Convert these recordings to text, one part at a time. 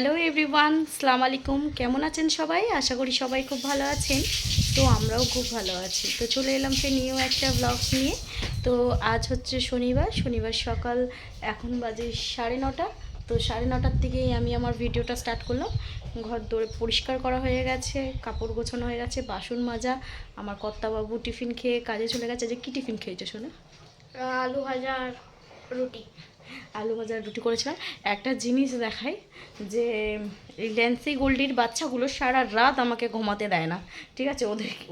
Hello everyone, আসসালামু আলাইকুম। কেমন আছেন সবাই? আশা করি সবাই খুব ভালো আছেন। তো আমরাও খুব ভালো আছি। তো চলে এলাম সে নিউ একটা ব্লগস নিয়ে। তো আজ হচ্ছে শনিবার সকাল, এখন বাজে 9:30। তো 9:30টার থেকেই আমি আমার ভিডিওটা স্টার্ট করলাম। ঘর দৌড়ে পরিষ্কার করা হয়ে গেছে, কাপড় গোছানো হয়ে গেছে, বাসন মাজা। আমার কর্তাবাবু টিফিন খেয়ে কাজে চলে গেছে। যে কী টিফিন খেয়েছো শোনো? আলু ভাজা আর রুটি। আলু ভাজা রুটি করেছিলাম। একটা জিনিস দেখাই, যে এই ল্যান্সি গোল্ডির বাচ্চাগুলো সারা রাত আমাকে ঘুমাতে দেয় না। ঠিক আছে,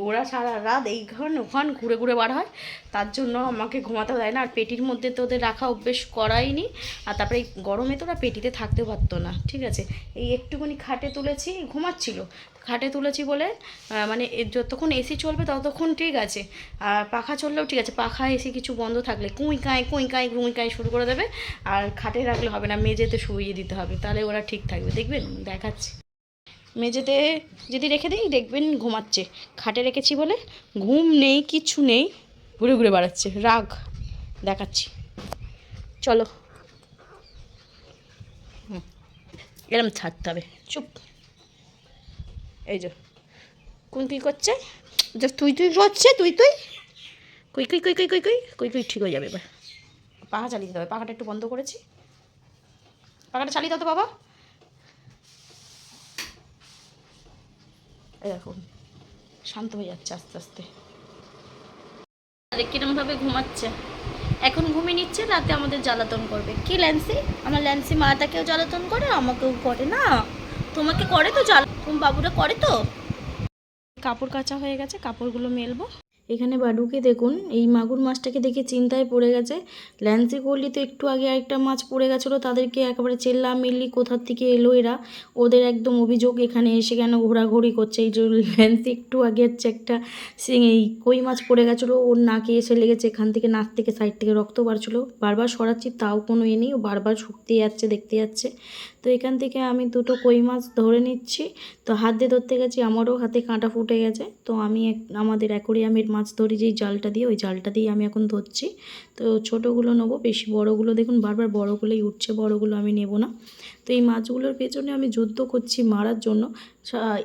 ওরা সারা রাত এইখান ওখান ঘুরে ঘুরে বার হয়, তার জন্য আমাকে ঘুমাতে দেয় না। আর পেটির মধ্যে তো ওদের রাখা অভ্যেস করাইনি। আর তারপরে এই গরমে তো ওরা পেটিতে থাকতে পারতো না। ঠিক আছে, এই একটুখানি খাটে তুলেছি, ঘুমাচ্ছিল। খাটে তুলেছি বলে মানে যতক্ষণ এসি চলবে ততক্ষণ ঠিক আছে, আর পাখা চললেও ঠিক আছে। পাখা এসি কিছু বন্ধ থাকলে কুঁই কাঁই শুরু করে দেবে। আর খাটে রাখলে হবে না, মেঝেতে শুইয়ে দিতে হবে, তাহলে ওরা ঠিক থাকবে। দেখবেন, দেখাচ্ছি। মেঝেতে যদি রেখে দিই দেখবেন ঘুমাচ্ছে। খাটে রেখেছি বলে ঘুম নেই, কিচ্ছু নেই, ঘুরে ঘুরে বেড়াচ্ছে। রাগ দেখাচ্ছি, চলো। এরম ছাড়তে হবে, চুপ। এই যে কুই করছে, যে তুই করছে, তুই কুই ঠিক হয়ে যাবে এবার। পাখা চালিয়ে দিতে হবে, পাখাটা একটু বন্ধ করেছি। পাখাটা চালিয়ে দাও তো বাবা। এই দেখুন, শান্ত হয়ে যাচ্ছে আস্তে আস্তে। কিরমভাবে ঘুমাচ্ছে, এখন ঘুমিয়ে নিচ্ছে, রাতে আমাদের জ্বালাতন করবে। কি ল্যান্সি? আমার ল্যান্সি মাটাকেও জ্বালাতন করে, আমাকেও করে না? তোমাকে করে তো জ্বালাতন, বাবুরা করে তো। কাপড় কাচা হয়ে গেছে, কাপড়গুলো মেলবো। এখানে বাডুকে দেখুন, এই মাগুর মাছটাকে দেখে চিন্তায় পড়ে গেছে। ল্যান্সি করলি তো একটু আগে আরেকটা মাছ পড়ে গেছিলো, তাদেরকে একেবারে চেল্লা মিল্লি কোথার থেকে এলো এরা। ওদের একদম অভিযোগ এখানে এসে কেন ঘোরাঘুরি করছে। এই যে ল্যান্সি একটু আগে হচ্ছে একটা এই কই মাছ পড়ে গেছিলো, ওর নাকে এসে লেগেছে। এখান থেকে নাক থেকে সাইড থেকে রক্ত বাড়ছিলো, বারবার সরাচ্ছি তাও কোনো এ নেই, ও বারবার শুকতে যাচ্ছে, দেখতে যাচ্ছে। তো এখান থেকে আমি দুটো কই মাছ ধরে নিচ্ছি। তো হাত দিয়ে ধরতে গেছি, আমারও হাতে কাঁটা ফুটে গেছে। তো আমি আমাদের অ্যাকোরিয়ামের মাছ ধরি যেই জালটা দিয়ে, ওই জালটা দিয়ে আমি এখন ধরছি। তো ছোটোগুলো নেবো, বেশি বড়গুলো দেখুন বারবার বড়গুলোই উঠছে, বড়গুলো আমি নেব না। তো এই মাছগুলোর পেছনে আমি যুদ্ধ করছি মারার জন্য।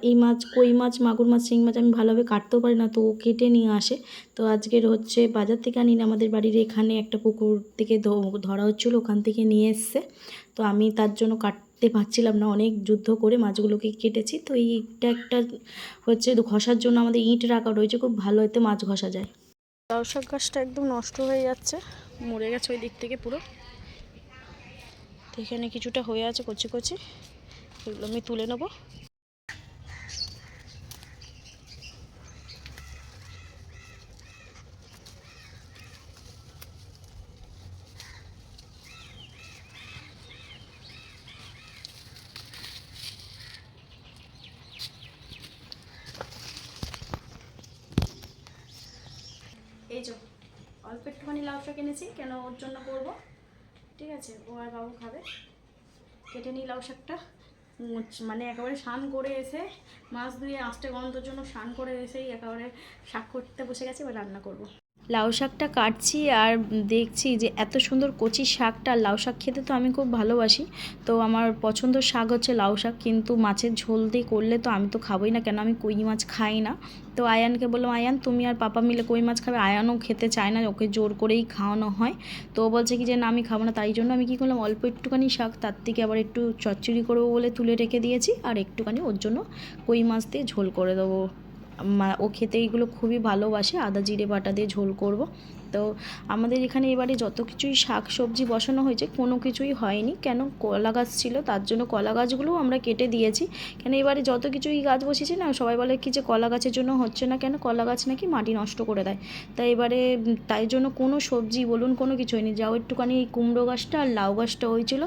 এই মাছ, কই মাছ, মাগুর মাছ, শিং মাছ আমি ভালোভাবে কাটতেও পারি না, তো ও কেটে নিয়ে আসে। তো আজকের হচ্ছে বাজার থেকে আনি না, আমাদের বাড়ির এখানে একটা পুকুর থেকে ধরা হচ্ছিলো, ওখান থেকে নিয়ে এসছে। তো আমি তার জন্য কাটতে পারছিলাম না, অনেক যুদ্ধ করে মাছগুলোকে কেটেছি। তো এইটা একটা হচ্ছে ঘষার জন্য আমাদের ইঁট রাখা রয়েছে, খুব ভালো, এতে মাছ ঘষা যায়। লাউ শাক গাছটা একদম নষ্ট হয়ে যাচ্ছে, মরে গেছে ওই দিক থেকে পুরো। তো এখানে কিছুটা হয়ে আছে কচি কচি, এগুলো আমি তুলে নেবো। এই যে অল্প একটুখানি লাউ শাক এনেছি, কেন ওর জন্য করবো। ঠিক আছে, ও আর বাবু খাবে। কেটে নিই লাউ শাকটা। মানে একেবারে স্নান করে এসে, মাছ ধুয়ে আঁচটে গন্ধর জন্য স্নান করে এসেই একেবারে শাক করতে বসে গেছে, এবার রান্না করব। লাউ শাকটা কাটছি আর দেখছি যে এত সুন্দর কচি শাকটা। লাউ শাক খেতে তো আমি খুব ভালোবাসি, তো আমার পছন্দের শাক হচ্ছে লাউ শাক। কিন্তু মাছের ঝোল দিয়ে করলে তো আমি তো খাবোই না, কেন আমি কই মাছ খাই না। তো আয়ানকে বললাম, আয়ান তুমি আর পাপা মিলে কই মাছ খাবে। আয়ানও খেতে চায় না, ওকে জোর করেই খাওয়ানো হয়। তো ও বলছে কি যে না আমি খাবো না, তাই জন্য আমি কী করলাম, অল্প একটুখানি শাক তার থেকে আবার একটু চচ্চড়ি করবো বলে তুলে রেখে দিয়েছি, আর একটুখানি ওর জন্য কই মাছ দিয়ে ঝোল করে দেবো। ও খেতে এইগুলো খুবই ভালোবাসে, আদা জিরে বাটা দিয়ে ঝোল করব। তো আমাদের এখানে এবারে যত কিছুই শাক সবজি বসানো হয়েছে কোনো কিছুই হয়নি, কেন কলা গাছ ছিল, তার জন্য কলা গাছগুলোও আমরা কেটে দিয়েছি। কেন এবারে যত কিছুই গাছ বসিয়েছি না, সবাই বলে কি যে কলা গাছের জন্য হচ্ছে না, কেন কলা গাছ নাকি মাটি নষ্ট করে দেয়। তাই এবারে তাই জন্য কোনো সবজি বলুন কোনো কিছু হয়নি। যাও একটুখানি এই কুমড়ো গাছটা আর লাউ গাছটা হয়েছিল,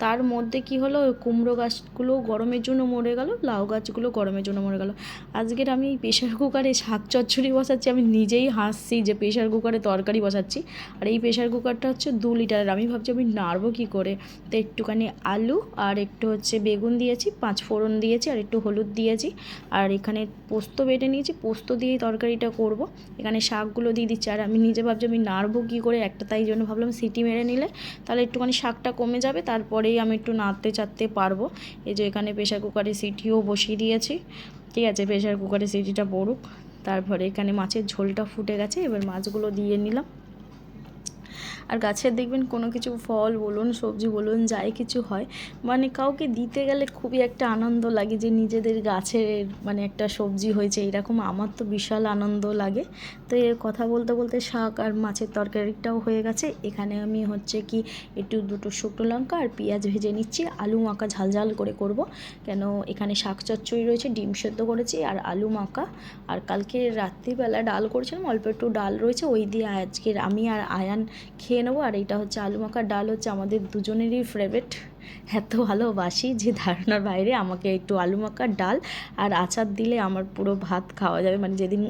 তার মধ্যে কি হলো, কুমড়ো গাছগুলো গরমের জন্য মরে গেল, লাউ গাছগুলো গরমের জন্য মরে গেল। আজকের আমি প্রেশার কুকারে শাক চচ্চড়ি বসাচ্ছি, আমি নিজেই হাসছি যে প্রেশার কুকারে তরকারি তরকারি বসাচ্ছি। আর এই প্রেশার কুকারটা হচ্ছে 2 লিটারের। আমি ভাবছি আমি নাড়বো কী করে, তো একটুখানি আলু আর একটু হচ্ছে বেগুন দিয়েছি, 5 ফোড়ন দিয়েছি আর একটু হলুদ দিয়েছি। আর এখানে পোস্ত বেটে নিয়েছি, পোস্ত দিয়েই তরকারিটা করব। এখানে শাকগুলো দিয়ে দিচ্ছি। আর আমি নিজে ভাবছি আমি নাড়বো কী করে একটা, তাই জন্য ভাবলাম সিটি মেরে নিলে তাহলে একটুখানি শাকটা কমে যাবে, তারপরেই আমি একটু নাড়তে চাড়তে পারবো। এই যে এখানে প্রেশার কুকারে সিটিও বসিয়ে দিয়েছি। ঠিক আছে, প্রেশার কুকারে সিটিটা পড়ুক। তারপরে এখানে মাছের ঝোলটা ফুটে গেছে, এবার মাছগুলো দিয়ে নিলাম। আর গাছের দেখবেন কোনো কিছু ফল বলুন, সবজি বলুন, যাই কিছু হয়, মানে কাউকে দিতে গেলে খুবই একটা আনন্দ লাগে যে নিজেদের গাছের মানে একটা সবজি হয়েছে এরকম। আমার তো বিশাল আনন্দ লাগে। তো এর কথা বলতে বলতে শাক আর মাছের তরকারিটাও হয়ে গেছে। এখানে আমি হচ্ছে কি একটু 2টো শুকনো লঙ্কা আর পেঁয়াজ ভেজে নিচ্ছি। আলু মাখা ঝাল ঝাল করে করব, কেন এখানে শাক চচ্চড়ি রয়েছে, ডিম সেদ্ধ করেছি আর আলু মাখা। আর কালকে রাত্রিবেলা ডাল করেছিলাম, অল্প একটু ডাল রয়েছে, ওই দিয়ে আজকের আমি আর আয়ান খেয়ে নেবো। আর এটা হচ্ছে আলু মাখার ডাল, হচ্ছে আমাদের দুজনেরই ফেভারিট। এত ভালোবাসি যে ধারণার বাইরে। আমাকে একটু আলু মাখার ডাল আর আচার দিলে আমার পুরো ভাত খাওয়া যাবে, মানে যেদিন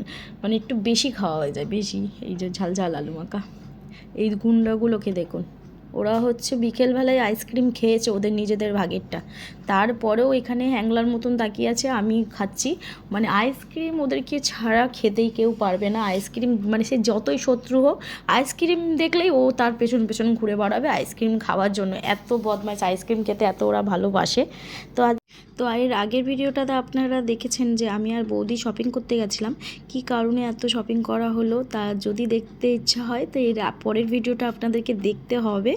মানে একটু বেশি খাওয়া হয়ে যায়, বেশি। এই যে ঝাল ঝাল আলু মাখা, এই গুন্ডাগুলোকে দেখুন, ওরা হচ্ছে বিকেলবেলায় আইসক্রিম খেয়েছে ওদের নিজেদের ভাগেরটা, তারপরেও এখানে হ্যাংলার মতন তাকিয়ে আছে, আমি খাচ্ছি। মানে আইসক্রিম ওদেরকে ছাড়া খেতেই কেউ পারবে না। আইসক্রিম মানে সে যতই শত্রু হোক, আইসক্রিম দেখলেই ও তার পেছন পেছন ঘুরে বেড়াবে আইসক্রিম খাওয়ার জন্য। এত বদমাইশ, আইসক্রিম খেতে এত ওরা ভালোবাসে। তো এর আগের ভিডিওটাতে আপনারা দেখেছেন যে আমি আর বৌদি শপিং করতে গেছিলাম, কি কারণে এত শপিং করা হলো তা যদি দেখতে ইচ্ছা হয় তো এর পরের ভিডিওটা আপনাদেরকে দেখতে হবে।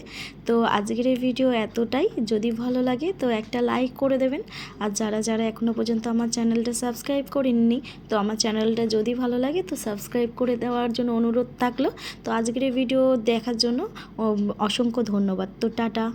তো আজকের এই ভিডিও এতটাই, যদি ভালো লাগে তো একটা লাইক করে দেবেন। আর যারা যারা এখনও পর্যন্ত আমার চ্যানেলটা সাবস্ক্রাইব করেননি, তো আমার চ্যানেলটা যদি ভালো লাগে তো সাবস্ক্রাইব করে দেওয়ার জন্য অনুরোধ থাকলো। তো আজকের এই ভিডিও দেখার জন্য অসংখ্য ধন্যবাদ। তো টাটা।